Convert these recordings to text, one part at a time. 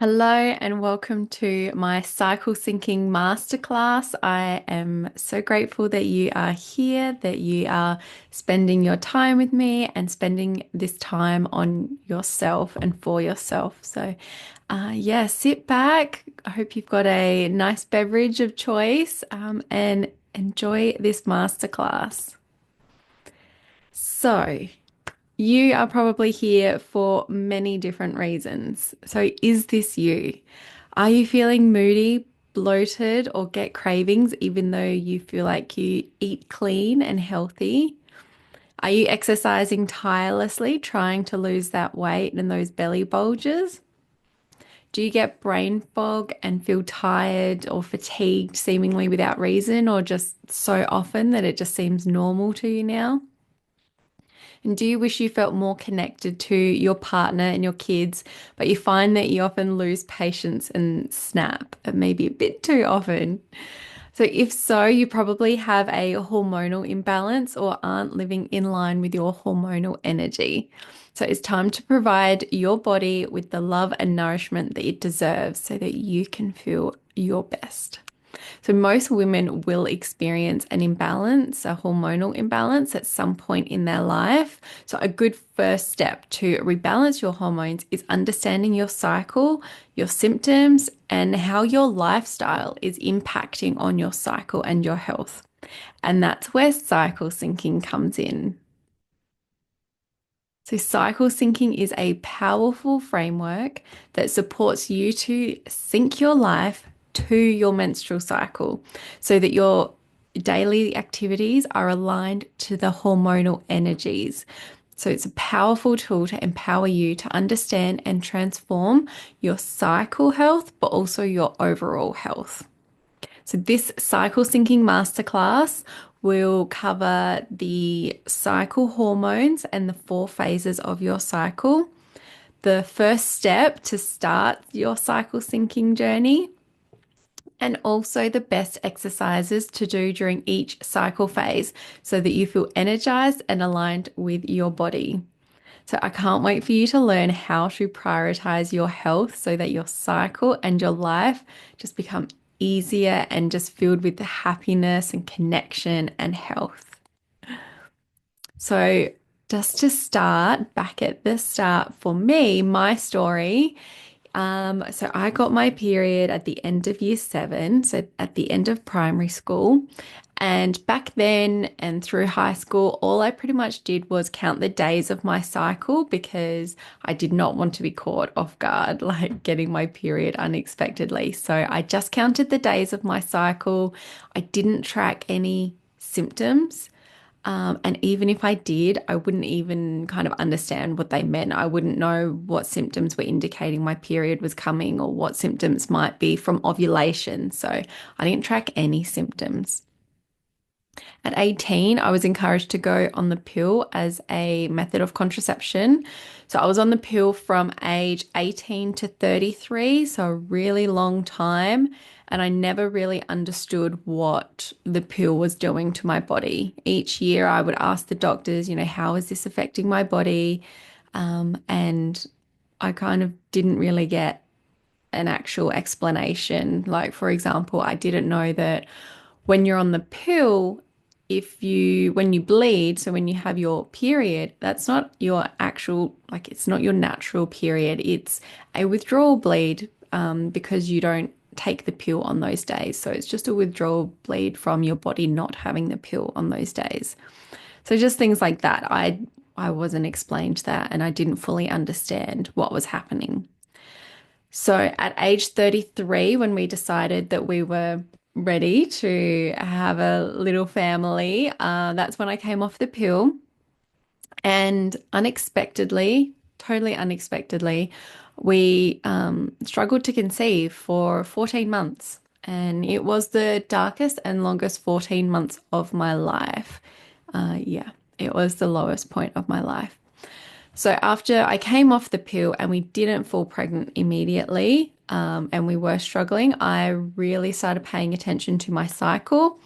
Hello and welcome to my cycle syncing masterclass. I am so grateful that you are here, that you are spending your time with me and spending this time on yourself and for yourself. Yeah, sit back. I hope you've got a nice beverage of choice, and enjoy this masterclass. So, you are probably here for many different reasons. So, is this you? Are you feeling moody, bloated, or get cravings even though you feel like you eat clean and healthy? Are you exercising tirelessly, trying to lose that weight and those belly bulges? Do you get brain fog and feel tired or fatigued seemingly without reason, or just so often that it just seems normal to you now? And do you wish you felt more connected to your partner and your kids, but you find that you often lose patience and snap, maybe a bit too often? So, if so, you probably have a hormonal imbalance or aren't living in line with your hormonal energy. So, it's time to provide your body with the love and nourishment that it deserves so that you can feel your best. So, most women will experience an imbalance, a hormonal imbalance at some point in their life. So, a good first step to rebalance your hormones is understanding your cycle, your symptoms, and how your lifestyle is impacting on your cycle and your health. And that's where cycle syncing comes in. So, cycle syncing is a powerful framework that supports you to sync your life to your menstrual cycle so that your daily activities are aligned to the hormonal energies. So, it's a powerful tool to empower you to understand and transform your cycle health, but also your overall health. So, this cycle syncing masterclass will cover the cycle hormones and the four phases of your cycle, the first step to start your cycle syncing journey, and also the best exercises to do during each cycle phase so that you feel energized and aligned with your body. So, I can't wait for you to learn how to prioritize your health so that your cycle and your life just become easier and just filled with the happiness and connection and health. So, just to start back at the start for me, my story. So I got my period at the end of year 7, so at the end of primary school. And back then and through high school, all I pretty much did was count the days of my cycle because I did not want to be caught off guard, like getting my period unexpectedly. So I just counted the days of my cycle. I didn't track any symptoms. And even if I did, I wouldn't even kind of understand what they meant. I wouldn't know what symptoms were indicating my period was coming or what symptoms might be from ovulation. So I didn't track any symptoms. At 18, I was encouraged to go on the pill as a method of contraception. So I was on the pill from age 18 to 33, so a really long time. And I never really understood what the pill was doing to my body. Each year, I would ask the doctors, how is this affecting my body? And I kind of didn't really get an actual explanation. Like, for example, I didn't know that when you're on the pill, when you bleed, so when you have your period, that's not your actual, like, it's not your natural period. It's a withdrawal bleed, because you don't take the pill on those days. So it's just a withdrawal bleed from your body not having the pill on those days. So just things like that. I wasn't explained that and I didn't fully understand what was happening. So at age 33, when we decided that we were ready to have a little family, that's when I came off the pill. And unexpectedly, totally unexpectedly, we struggled to conceive for 14 months. And it was the darkest and longest 14 months of my life. Yeah, it was the lowest point of my life. So after I came off the pill and we didn't fall pregnant immediately, and we were struggling, I really started paying attention to my cycle.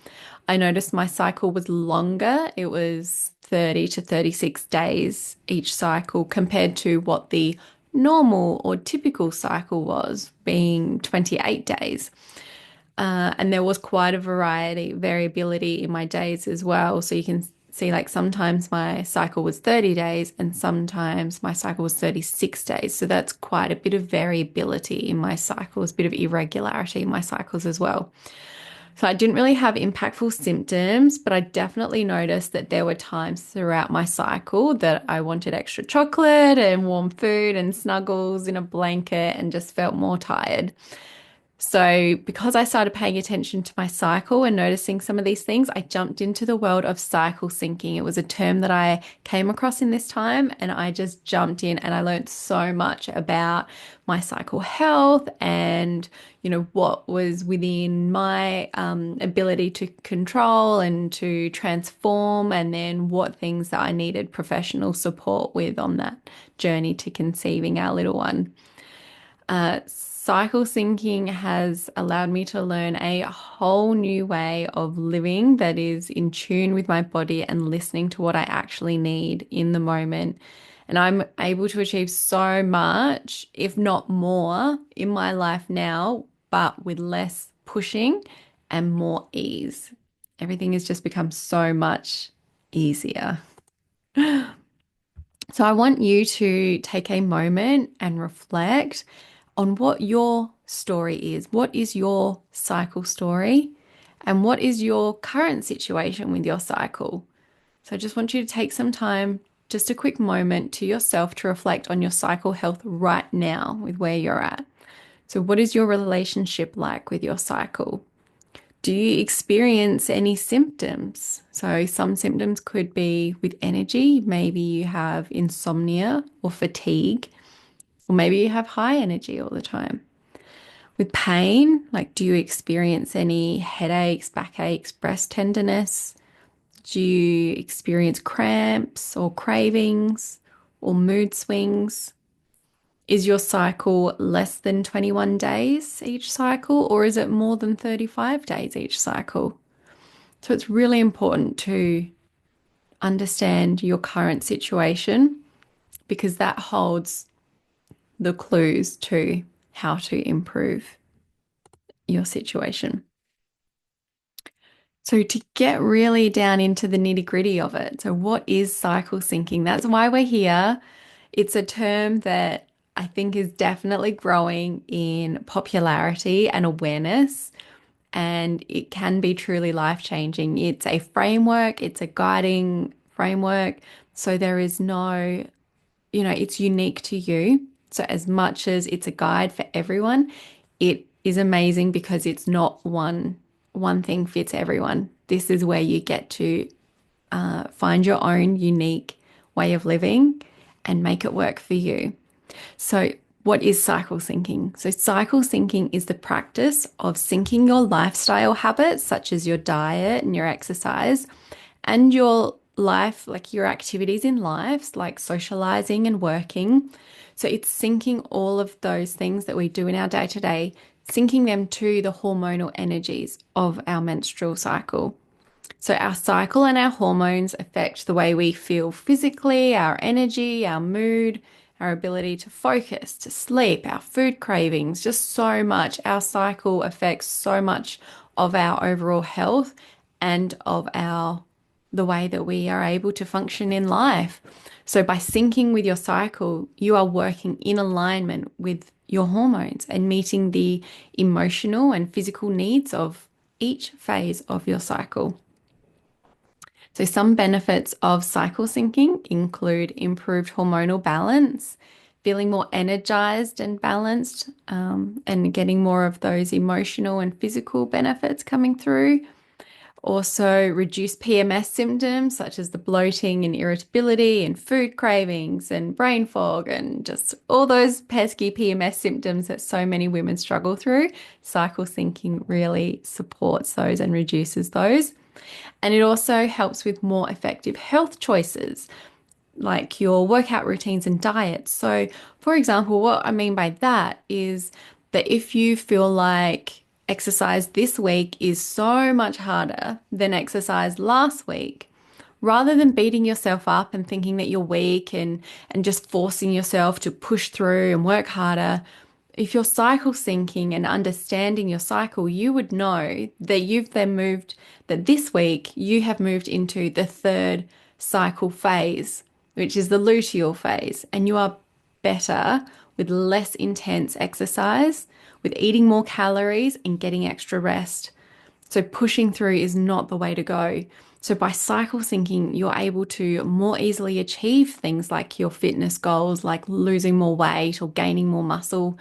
I noticed my cycle was longer. It was 30 to 36 days each cycle compared to what the normal or typical cycle was, being 28 days. And there was quite a variability in my days as well. So you can see, like, sometimes my cycle was 30 days and sometimes my cycle was 36 days. So that's quite a bit of variability in my cycles, a bit of irregularity in my cycles as well. So I didn't really have impactful symptoms, but I definitely noticed that there were times throughout my cycle that I wanted extra chocolate and warm food and snuggles in a blanket and just felt more tired. So, because I started paying attention to my cycle and noticing some of these things, I jumped into the world of cycle syncing. It was a term that I came across in this time, and I just jumped in and I learned so much about my cycle health and, what was within my ability to control and to transform, and then what things that I needed professional support with on that journey to conceiving our little one. Cycle syncing has allowed me to learn a whole new way of living that is in tune with my body and listening to what I actually need in the moment. And I'm able to achieve so much, if not more, in my life now, but with less pushing and more ease. Everything has just become so much easier. So I want you to take a moment and reflect on what your story is. What is your cycle story? And what is your current situation with your cycle? So I just want you to take some time, just a quick moment to yourself to reflect on your cycle health right now with where you're at. So, what is your relationship like with your cycle? Do you experience any symptoms? So, some symptoms could be with energy. Maybe you have insomnia or fatigue, or maybe you have high energy all the time. With pain, like, do you experience any headaches, backaches, breast tenderness? Do you experience cramps or cravings or mood swings? Is your cycle less than 21 days each cycle, or is it more than 35 days each cycle? So it's really important to understand your current situation because that holds the clues to how to improve your situation. So, to get really down into the nitty-gritty of it, so what is cycle syncing? That's why we're here. It's a term that I think is definitely growing in popularity and awareness, and it can be truly life-changing. It's a framework, it's a guiding framework. So, there is no, it's unique to you. So, as much as it's a guide for everyone, it is amazing because it's not one thing fits everyone. This is where you get to find your own unique way of living and make it work for you. So, what is cycle syncing? So, cycle syncing is the practice of syncing your lifestyle habits, such as your diet and your exercise, and your life, like your activities in life, like socializing and working. So, it's syncing all of those things that we do in our day to day, syncing them to the hormonal energies of our menstrual cycle. So, our cycle and our hormones affect the way we feel physically, our energy, our mood, our ability to focus, to sleep, our food cravings, just so much. Our cycle affects so much of our overall health and of the way that we are able to function in life. So, by syncing with your cycle, you are working in alignment with your hormones and meeting the emotional and physical needs of each phase of your cycle. So, some benefits of cycle syncing include improved hormonal balance, feeling more energized and balanced, and getting more of those emotional and physical benefits coming through. Also, reduce PMS symptoms such as the bloating and irritability and food cravings and brain fog and just all those pesky PMS symptoms that so many women struggle through. Cycle syncing really supports those and reduces those. And it also helps with more effective health choices like your workout routines and diets. So, for example, what I mean by that is that if you feel like exercise this week is so much harder than exercise last week, rather than beating yourself up and thinking that you're weak and just forcing yourself to push through and work harder, if you're cycle syncing and understanding your cycle, you would know that you've then moved, that this week you have moved into the third cycle phase, which is the luteal phase, and you are better with less intense exercise, with eating more calories and getting extra rest. So pushing through is not the way to go. So by cycle syncing, you're able to more easily achieve things like your fitness goals, like losing more weight or gaining more muscle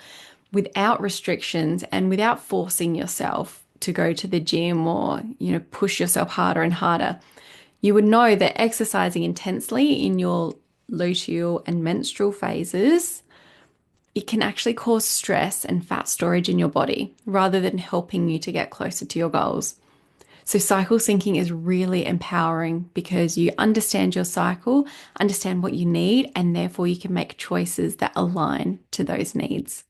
without restrictions and without forcing yourself to go to the gym or, push yourself harder and harder. You would know that exercising intensely in your luteal and menstrual phases, it can actually cause stress and fat storage in your body rather than helping you to get closer to your goals. So, cycle syncing is really empowering because you understand your cycle, understand what you need, and therefore you can make choices that align to those needs.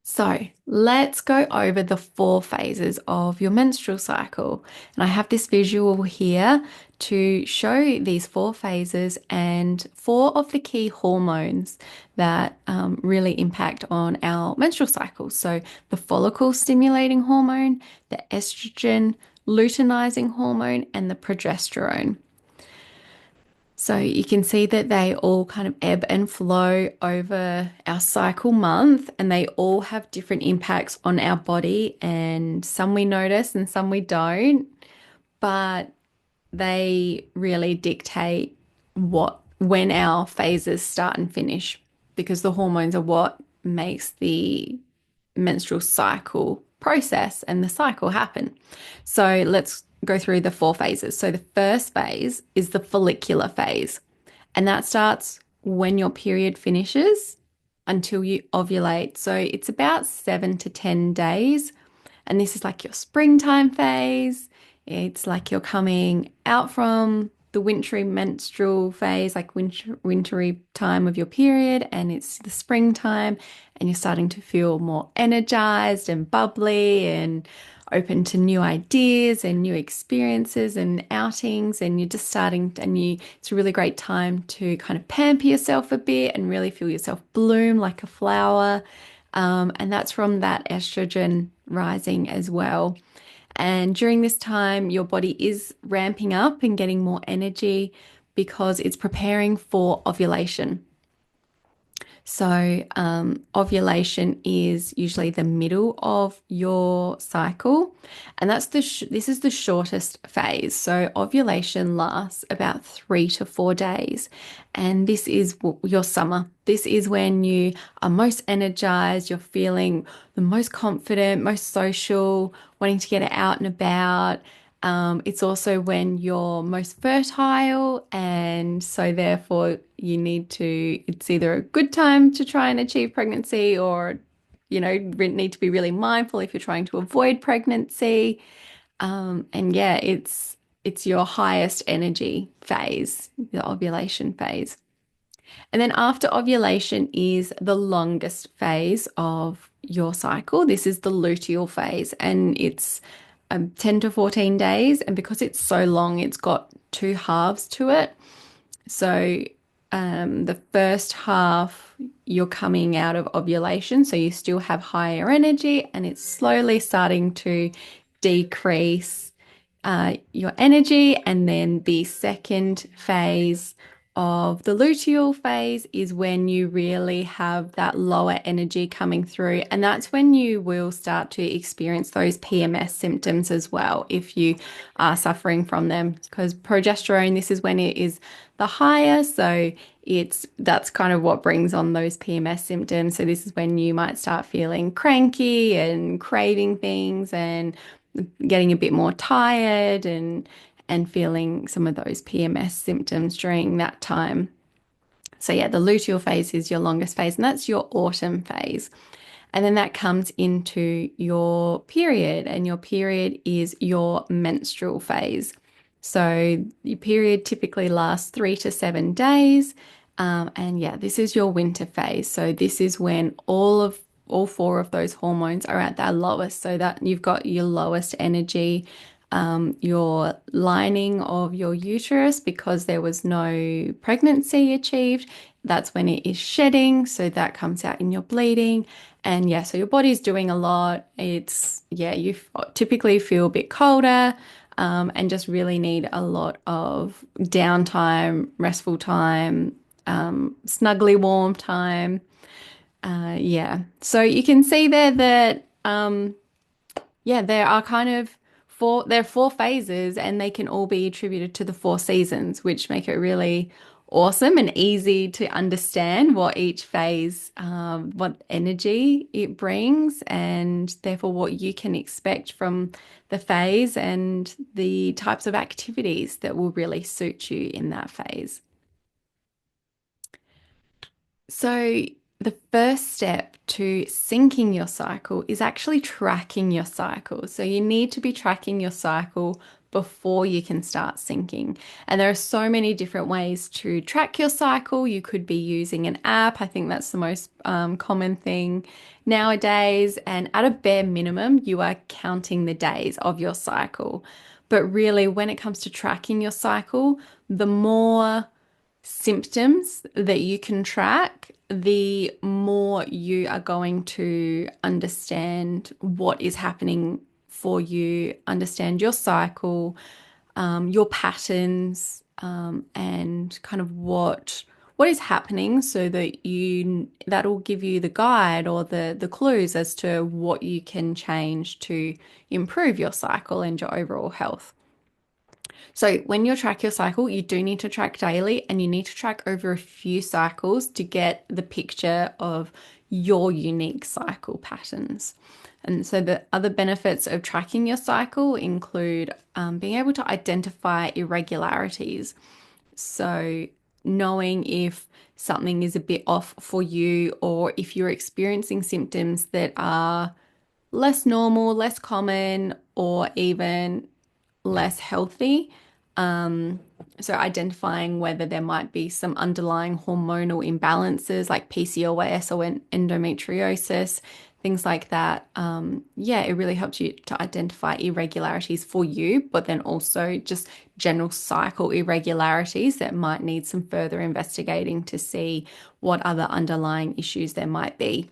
So let's go over the four phases of your menstrual cycle. And I have this visual here to show these four phases and four of the key hormones that really impact on our menstrual cycle. So the follicle stimulating hormone, the estrogen, luteinizing hormone, and the progesterone. So you can see that they all kind of ebb and flow over our cycle month, and they all have different impacts on our body, and some we notice and some we don't, but they really dictate when our phases start and finish because the hormones are what makes the menstrual cycle process and the cycle happen. So let's go through the four phases. So the first phase is the follicular phase, and that starts when your period finishes until you ovulate. So it's about 7 to 10 days. And this is like your springtime phase. It's like you're coming out from the wintry menstrual phase, like wintry time of your period, and it's the springtime, and you're starting to feel more energized and bubbly and open to new ideas and new experiences and outings, and you're just starting and it's a really great time to kind of pamper yourself a bit and really feel yourself bloom like a flower. And that's from that estrogen rising as well. And during this time, your body is ramping up and getting more energy because it's preparing for ovulation. So, ovulation is usually the middle of your cycle, and this is the shortest phase. So, ovulation lasts about 3 to 4 days, and this is your summer. This is when you are most energized, you're feeling the most confident, most social, wanting to get out and about. It's also when you're most fertile, and so therefore it's either a good time to try and achieve pregnancy or, need to be really mindful if you're trying to avoid pregnancy. And yeah, it's your highest energy phase, the ovulation phase. And then after ovulation is the longest phase of your cycle. This is the luteal phase, and it's 10 to 14 days. And because it's so long, it's got two halves to it. So the first half, you're coming out of ovulation, so you still have higher energy, and it's slowly starting to decrease your energy. And then the second phase of the luteal phase is when you really have that lower energy coming through. And that's when you will start to experience those PMS symptoms as well, if you are suffering from them. Because progesterone, this is when it is the highest. So that's kind of what brings on those PMS symptoms. So this is when you might start feeling cranky and craving things and getting a bit more tired and feeling some of those PMS symptoms during that time. So yeah, the luteal phase is your longest phase, and that's your autumn phase. And then that comes into your period, and your period is your menstrual phase. So your period typically lasts 3 to 7 days. And yeah, this is your winter phase. So this is when all four of those hormones are at their lowest, so that you've got your lowest energy your lining of your uterus because there was no pregnancy achieved. That's when it is shedding. So that comes out in your bleeding. And yeah, so your body's doing a lot. Yeah, you typically feel a bit colder, and just really need a lot of downtime, restful time, snuggly warm time. Yeah. So you can see there that yeah, there are kind of there are four phases and they can all be attributed to the four seasons, which make it really awesome and easy to understand what each phase, what energy it brings, and therefore what you can expect from the phase and the types of activities that will really suit you in that phase. So, the first step to syncing your cycle is actually tracking your cycle. So, you need to be tracking your cycle before you can start syncing. And there are so many different ways to track your cycle. You could be using an app. I think that's the most common thing nowadays. And at a bare minimum, you are counting the days of your cycle. But really, when it comes to tracking your cycle, the more symptoms that you can track, the more you are going to understand what is happening for you, understand your cycle, your patterns, and kind of what is happening so that that'll give you the guide or the clues as to what you can change to improve your cycle and your overall health. So when you track your cycle, you do need to track daily and you need to track over a few cycles to get the picture of your unique cycle patterns. And so the other benefits of tracking your cycle include being able to identify irregularities. So knowing if something is a bit off for you or if you're experiencing symptoms that are less normal, less common, or even less healthy. So identifying whether there might be some underlying hormonal imbalances like PCOS or endometriosis, things like that. Yeah, it really helps you to identify irregularities for you, but then also just general cycle irregularities that might need some further investigating to see what other underlying issues there might be.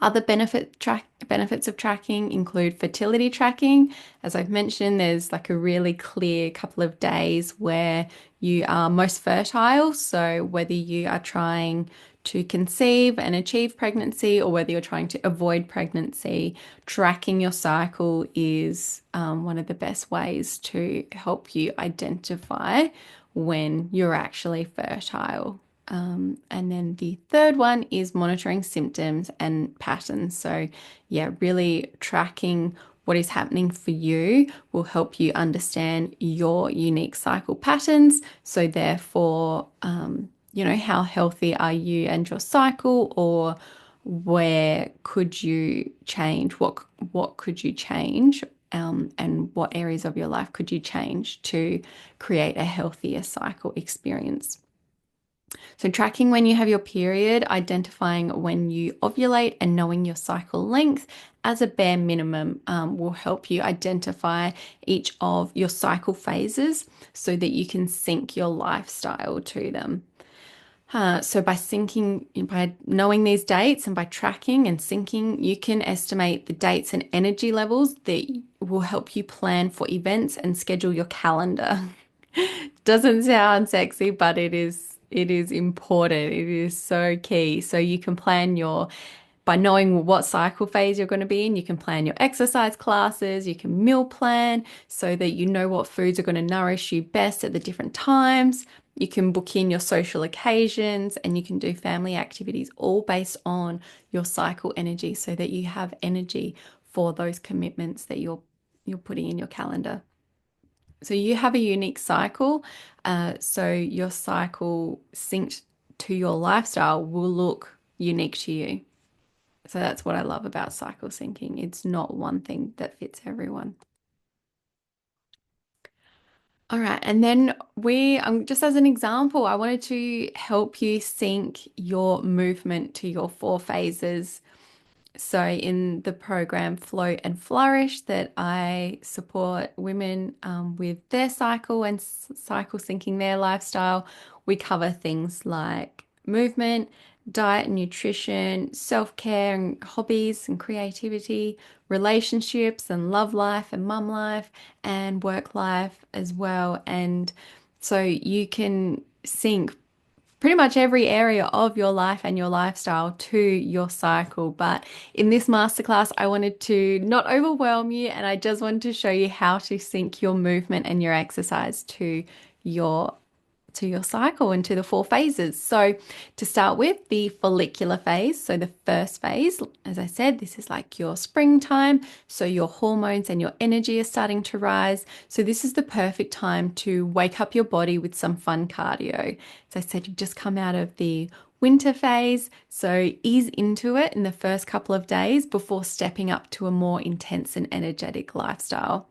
Other benefits of tracking include fertility tracking. As I've mentioned, there's like a really clear couple of days where you are most fertile. So whether you are trying to conceive and achieve pregnancy or whether you're trying to avoid pregnancy, tracking your cycle is one of the best ways to help you identify when you're actually fertile. And then the third one is monitoring symptoms and patterns. So, yeah, really tracking what is happening for you will help you understand your unique cycle patterns. So, therefore, how healthy are you and your cycle, or where could you change? What could you change? And what areas of your life could you change to create a healthier cycle experience? So, tracking when you have your period, identifying when you ovulate, and knowing your cycle length as a bare minimum will help you identify each of your cycle phases so that you can sync your lifestyle to them. So by knowing these dates and by tracking and syncing, you can estimate the dates and energy levels that will help you plan for events and schedule your calendar. Doesn't sound sexy, but it is important. It is so key. So you can plan by knowing what cycle phase you're going to be in, you can plan your exercise classes, you can meal plan so that you know what foods are going to nourish you best at the different times. You can book in your social occasions and you can do family activities all based on your cycle energy so that you have energy for those commitments that you're putting in your calendar. So you have a unique cycle. So your cycle synced to your lifestyle will look unique to you. So that's what I love about cycle syncing. It's not one thing that fits everyone. All right. And then just as an example, I wanted to help you sync your movement to your four phases So, in the program Flow and Flourish, that I support women with their cycle and cycle syncing their lifestyle, we cover things like movement, diet and nutrition, self-care and hobbies and creativity, relationships and love life and mum life, and work life as well. And so you can sync pretty much every area of your life and your lifestyle to your cycle. But in this masterclass, I wanted to not overwhelm you, and I just wanted to show you how to sync your movement and your exercise your to your cycle and to the four phases. So, to start with, the follicular phase. So, the first phase, as I said, this is like your springtime. So, your hormones and your energy are starting to rise. So, this is the perfect time to wake up your body with some fun cardio. As I said, you've just come out of the winter phase. So, ease into it in the first couple of days before stepping up to a more intense and energetic lifestyle.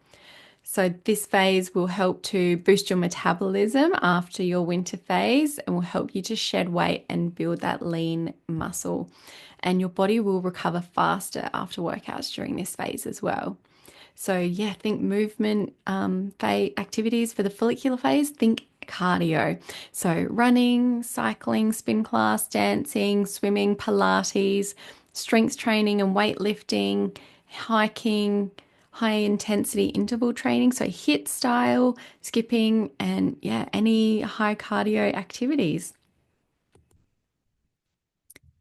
So, this phase will help to boost your metabolism after your winter phase and will help you to shed weight and build that lean muscle. And your body will recover faster after workouts during this phase as well. So, yeah, think movement activities for the follicular phase, think cardio. So, running, cycling, spin class, dancing, swimming, Pilates, strength training and weightlifting, hiking, high intensity interval training. So, HIIT style, skipping, and yeah, any high cardio activities.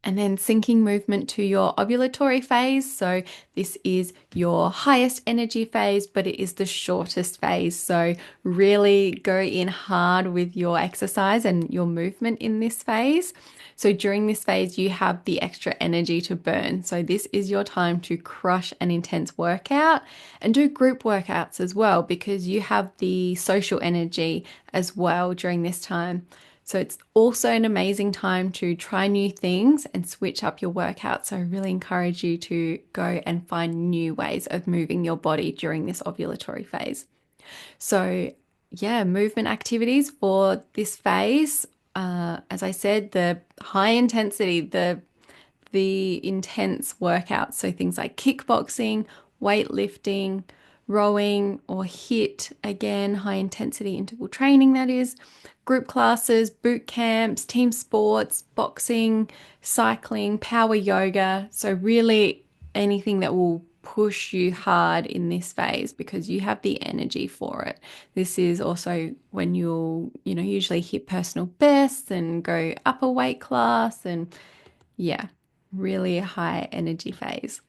And then syncing movement to your ovulatory phase. So, this is your highest energy phase, but it is the shortest phase. So, really go in hard with your exercise and your movement in this phase. So, during this phase, you have the extra energy to burn. So, this is your time to crush an intense workout and do group workouts as well, because you have the social energy as well during this time. So it's also an amazing time to try new things and switch up your workout. So I really encourage you to go and find new ways of moving your body during this ovulatory phase. So yeah, movement activities for this phase. As I said, the high intensity, the intense workouts. So things like kickboxing, weightlifting, rowing, or HIIT, again, high intensity interval training, that is, group classes, boot camps, team sports, boxing, cycling, power yoga. So, really anything that will push you hard in this phase because you have the energy for it. This is also when you'll usually hit personal bests and go up a weight class and yeah, really high energy phase.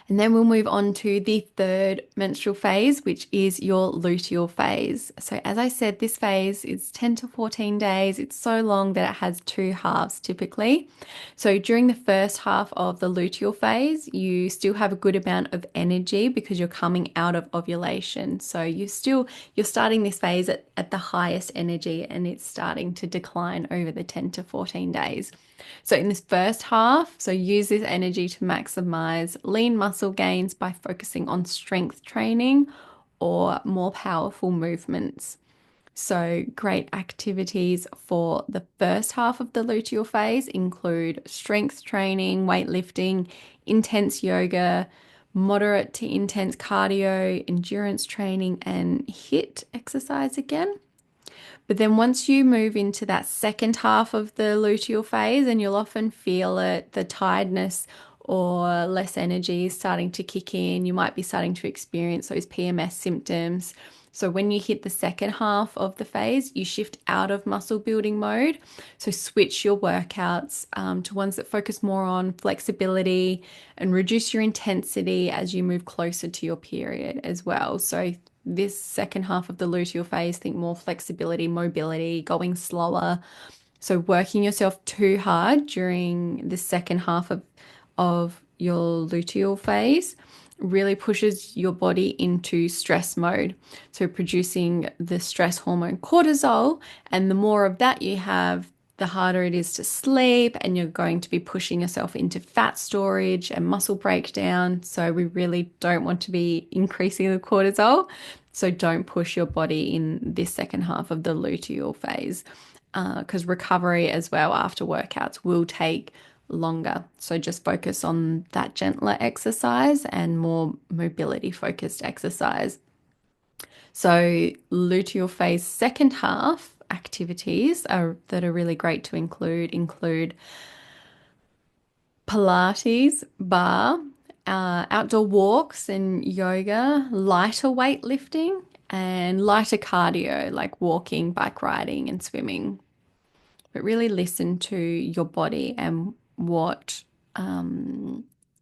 And then we'll move on to the third menstrual phase, which is your luteal phase. So, as I said, this phase is 10 to 14 days. It's so long that it has two halves typically. So, during the first half of the luteal phase, you still have a good amount of energy because you're coming out of ovulation. So, you're starting this phase at the highest energy and it's starting to decline over the 10 to 14 days. So in this first half, so use this energy to maximize lean muscle gains by focusing on strength training or more powerful movements. So great activities for the first half of the luteal phase include strength training, weightlifting, intense yoga, moderate to intense cardio, endurance training, and HIIT exercise again. But then once you move into that second half of the luteal phase, and you'll often feel it, the tiredness or less energy is starting to kick in. You might be starting to experience those PMS symptoms. So when you hit the second half of the phase, you shift out of muscle building mode. So switch your workouts to ones that focus more on flexibility and reduce your intensity as you move closer to your period as well. So this second half of the luteal phase, think more flexibility, mobility, going slower. So working yourself too hard during the second half of your luteal phase really pushes your body into stress mode. So producing the stress hormone cortisol, and the more of that you have, the harder it is to sleep, and you're going to be pushing yourself into fat storage and muscle breakdown. So we really don't want to be increasing the cortisol. So don't push your body in this second half of the luteal phase because recovery as well after workouts will take longer. So just focus on that gentler exercise and more mobility focused exercise. So luteal phase second half activities that are really great to include Pilates, bar, outdoor walks and yoga, lighter weightlifting, and lighter cardio like walking, bike riding, and swimming. But really listen to your body and what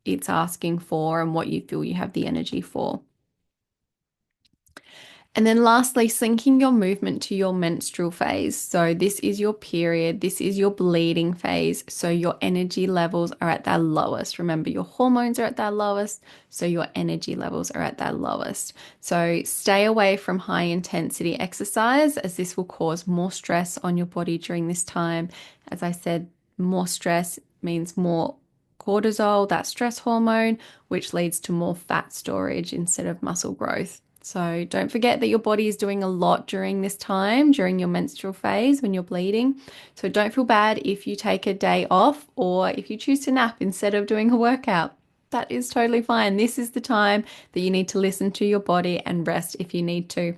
it's asking for and what you feel you have the energy for. And then lastly, syncing your movement to your menstrual phase. So this is your period, this is your bleeding phase. So your energy levels are at their lowest. Remember, your hormones are at their lowest, so your energy levels are at their lowest. So stay away from high intensity exercise as this will cause more stress on your body during this time. As I said, more stress means more cortisol, that stress hormone, which leads to more fat storage instead of muscle growth. So don't forget that your body is doing a lot during this time, during your menstrual phase when you're bleeding. So don't feel bad if you take a day off or if you choose to nap instead of doing a workout. That is totally fine. This is the time that you need to listen to your body and rest if you need to.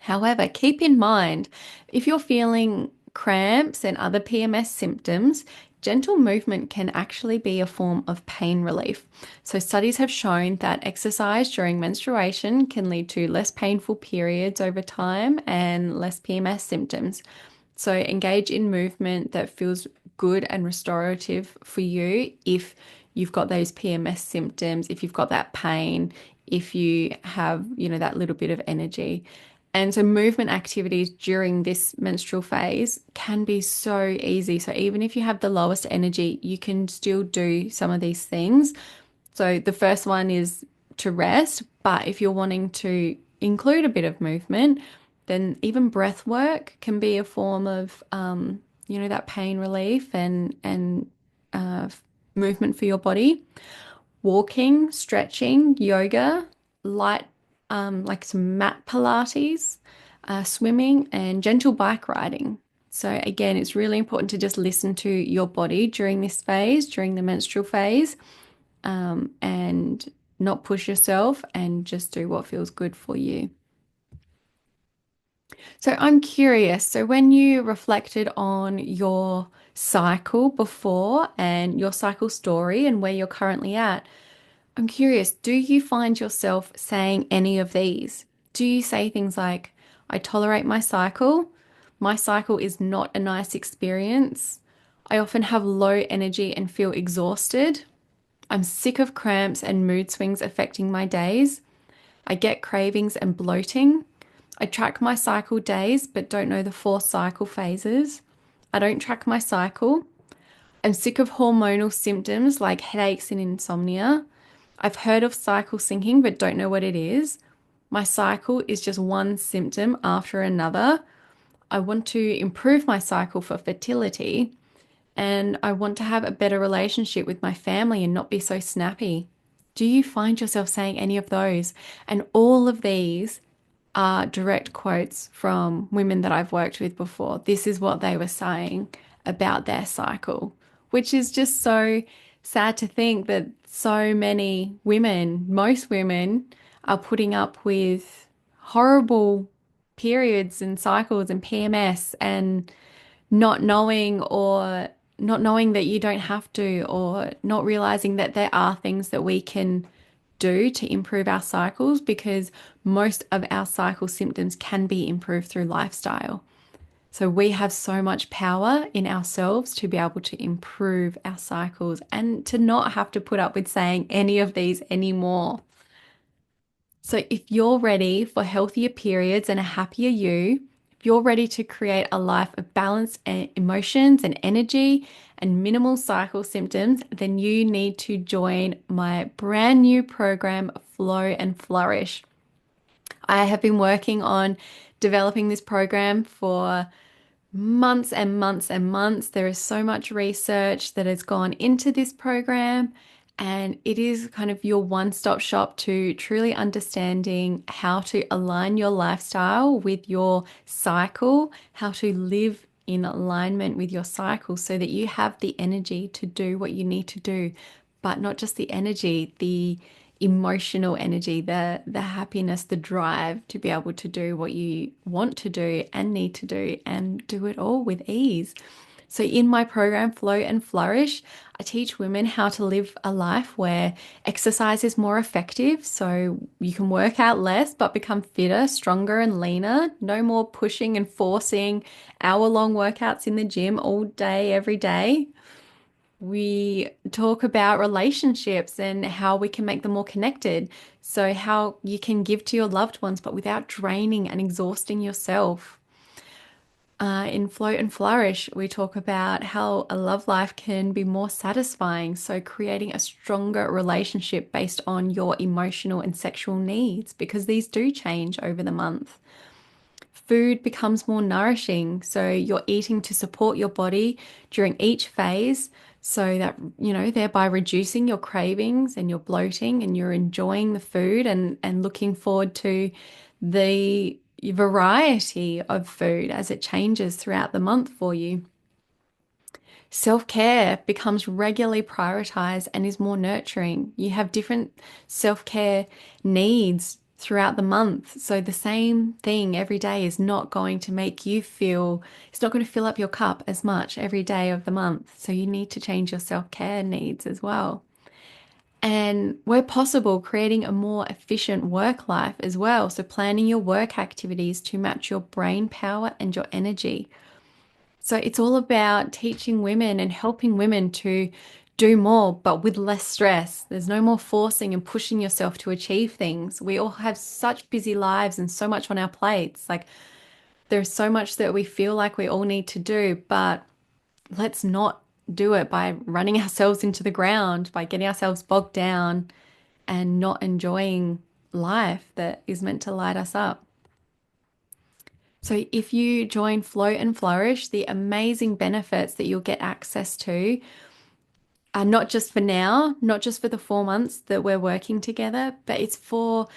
However, keep in mind if you're feeling cramps and other PMS symptoms, gentle movement can actually be a form of pain relief. So, studies have shown that exercise during menstruation can lead to less painful periods over time and less PMS symptoms. So, engage in movement that feels good and restorative for you if you've got those PMS symptoms, if you've got that pain, if you have, that little bit of energy. And so movement activities during this menstrual phase can be so easy. So even if you have the lowest energy, you can still do some of these things. So the first one is to rest, but if you're wanting to include a bit of movement, then even breath work can be a form of, that pain relief and uh, movement for your body. Walking, stretching, yoga, light, like some mat Pilates, swimming, and gentle bike riding. So, again, it's really important to just listen to your body during this phase, during the menstrual phase, and not push yourself and just do what feels good for you. So, I'm curious. So, when you reflected on your cycle before and your cycle story and where you're currently at, I'm curious, do you find yourself saying any of these? Do you say things like, I tolerate my cycle? My cycle is not a nice experience. I often have low energy and feel exhausted. I'm sick of cramps and mood swings affecting my days. I get cravings and bloating. I track my cycle days but don't know the 4 cycle phases. I don't track my cycle. I'm sick of hormonal symptoms like headaches and insomnia. I've heard of cycle syncing but don't know what it is. My cycle is just one symptom after another. I want to improve my cycle for fertility and I want to have a better relationship with my family and not be so snappy. Do you find yourself saying any of those? And all of these are direct quotes from women that I've worked with before. This is what they were saying about their cycle, which is just so sad to think that so many women, most women, are putting up with horrible periods and cycles and PMS and not knowing or not knowing that you don't have to, or not realizing that there are things that we can do to improve our cycles because most of our cycle symptoms can be improved through lifestyle. So we have so much power in ourselves to be able to improve our cycles and to not have to put up with saying any of these anymore. So if you're ready for healthier periods and a happier you, if you're ready to create a life of balanced emotions and energy and minimal cycle symptoms, then you need to join my brand new program, Flow and Flourish. I have been working on developing this program for months and months and months. There is so much research that has gone into this program, and it is kind of your one-stop shop to truly understanding how to align your lifestyle with your cycle, how to live in alignment with your cycle so that you have the energy to do what you need to do, but not just the energy, the emotional energy, the happiness, the drive to be able to do what you want to do and need to do and do it all with ease. So, in my program, Flow and Flourish, I teach women how to live a life where exercise is more effective. So, you can work out less but become fitter, stronger, and leaner. No more pushing and forcing hour-long workouts in the gym all day, every day. We talk about relationships and how we can make them more connected. So, how you can give to your loved ones, but without draining and exhausting yourself. In Flow and Flourish, we talk about how a love life can be more satisfying. So, creating a stronger relationship based on your emotional and sexual needs, because these do change over the month. Food becomes more nourishing. So, you're eating to support your body during each phase, so that, thereby reducing your cravings and your bloating, and you're enjoying the food and looking forward to the variety of food as it changes throughout the month for you. Self-care becomes regularly prioritized and is more nurturing. You have different self-care needs throughout the month. So the same thing every day is not going to make you feel, it's not going to fill up your cup as much every day of the month. So you need to change your self-care needs as well. And where possible, creating a more efficient work life as well. So planning your work activities to match your brain power and your energy. So it's all about teaching women and helping women to do more, but with less stress. There's no more forcing and pushing yourself to achieve things. We all have such busy lives and so much on our plates. Like, there's so much that we feel like we all need to do, but let's not do it by running ourselves into the ground, by getting ourselves bogged down and not enjoying life that is meant to light us up. So, if you join Flow and Flourish, the amazing benefits that you'll get access to are not just for now, not just for the 4 months that we're working together, but it's for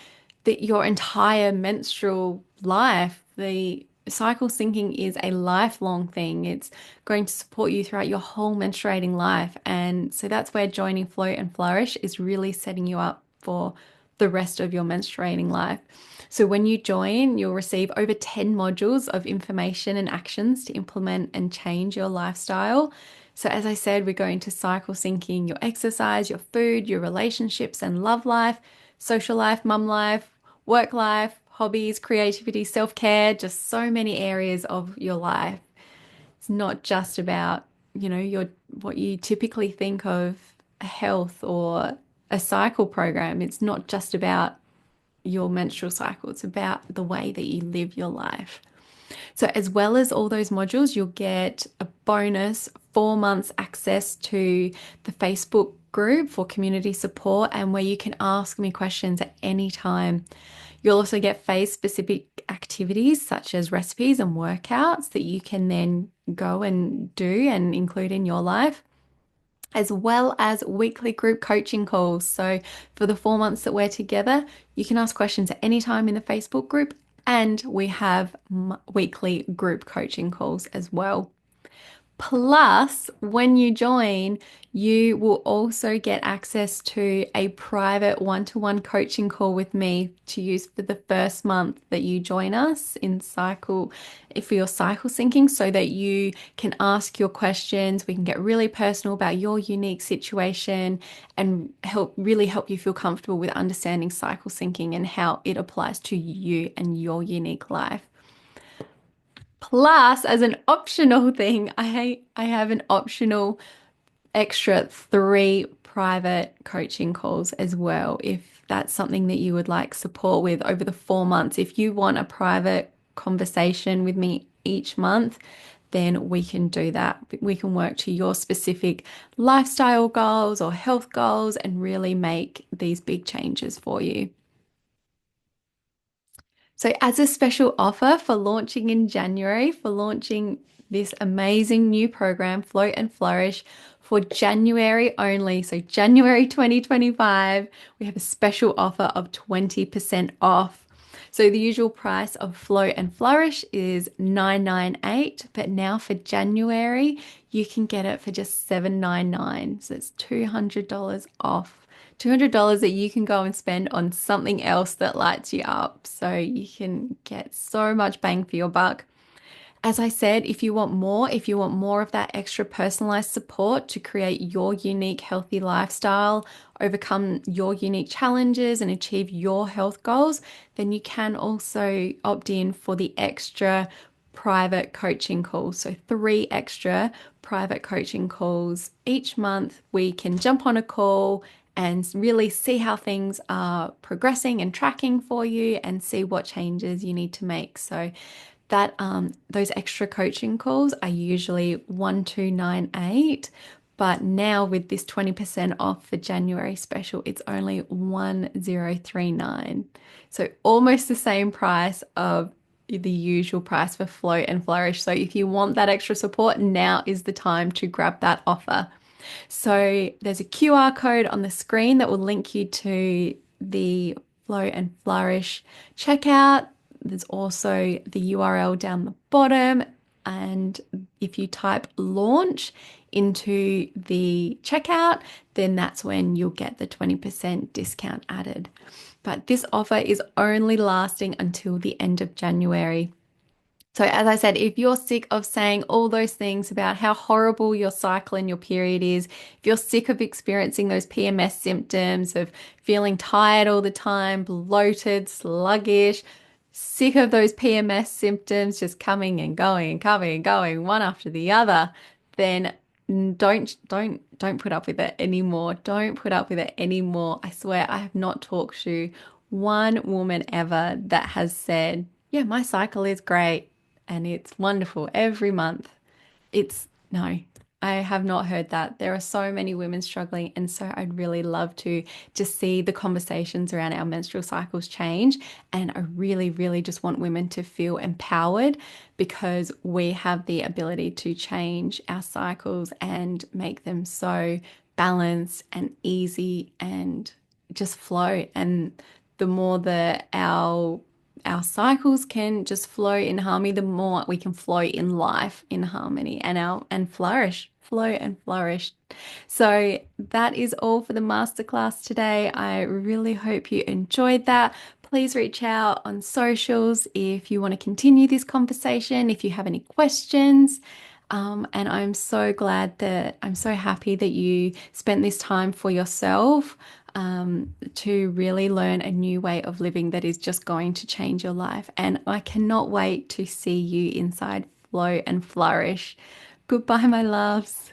your entire menstrual life. The cycle syncing is a lifelong thing. It's going to support you throughout your whole menstruating life. And so that's where joining Flow and Flourish is really setting you up for the rest of your menstruating life. So when you join, you'll receive over 10 modules of information and actions to implement and change your lifestyle. So as I said, we're going to cycle syncing your exercise, your food, your relationships and love life, social life, mum life, work life, hobbies, creativity, self-care, just so many areas of your life. It's not just about, your what you typically think of health or a cycle program. It's not just about your menstrual cycle. It's about the way that you live your life. So, as well as all those modules, you'll get a bonus 4 months access to the Facebook group for community support and where you can ask me questions at any time. You'll also get phase specific activities such as recipes and workouts that you can then go and do and include in your life, as well as weekly group coaching calls. So, for the 4 months that we're together, you can ask questions at any time in the Facebook group, and we have weekly group coaching calls as well. Plus, when you join, you will also get access to a private one-to-one coaching call with me to use for the first month that you join us in cycle for your cycle syncing, so that you can ask your questions. We can get really personal about your unique situation and really help you feel comfortable with understanding cycle syncing and how it applies to you and your unique life. Plus, as an optional thing, I have an optional extra 3 private coaching calls as well, if that's something that you would like support with over the 4 months. If you want a private conversation with me each month, then we can do that. We can work to your specific lifestyle goals or health goals and really make these big changes for you. So, as a special offer for launching in January, for launching this amazing new program, Flow and Flourish, for January only, so January 2025, we have a special offer of 20% off. So the usual price of Flow and Flourish is 998, but now for January, you can get it for just 799. So it's $200 off. $200 that you can go and spend on something else that lights you up. So you can get so much bang for your buck. As I said, if you want more of that extra personalized support to create your unique healthy lifestyle, overcome your unique challenges and achieve your health goals, then you can also opt in for the extra private coaching calls. So 3 extra private coaching calls each month. We can jump on a call and really see how things are progressing and tracking for you and see what changes you need to make. So that those extra coaching calls are usually 1298, but now with this 20% off for January special, it's only 1039. So almost the same price of the usual price for Flow and Flourish. So if you want that extra support, now is the time to grab that offer. So there's a QR code on the screen that will link you to the Flow and Flourish checkout. There's also the URL down the bottom. And if you type launch into the checkout, then that's when you'll get the 20% discount added. But this offer is only lasting until the end of January. So, as I said, if you're sick of saying all those things about how horrible your cycle and your period is, if you're sick of experiencing those PMS symptoms of feeling tired all the time, bloated, sluggish, sick of those PMS symptoms just coming and going and coming and going one after the other, then don't put up with it anymore. Don't put up with it anymore. I swear I have not talked to one woman ever that has said, yeah, my cycle is great and it's wonderful every month. It's no, I have not heard that. There are so many women struggling, and so I'd really love to just see the conversations around our menstrual cycles change. And I really, really just want women to feel empowered because we have the ability to change our cycles and make them so balanced and easy and just flow. And the more that our cycles can just flow in harmony, the more we can flow in life in harmony and flourish, flow and flourish. So that is all for the masterclass today. I really hope you enjoyed that. Please reach out on socials if you want to continue this conversation, if you have any questions. And I'm so happy that you spent this time for yourself to really learn a new way of living that is just going to change your life. And I cannot wait to see you inside Flow and Flourish. Goodbye, my loves.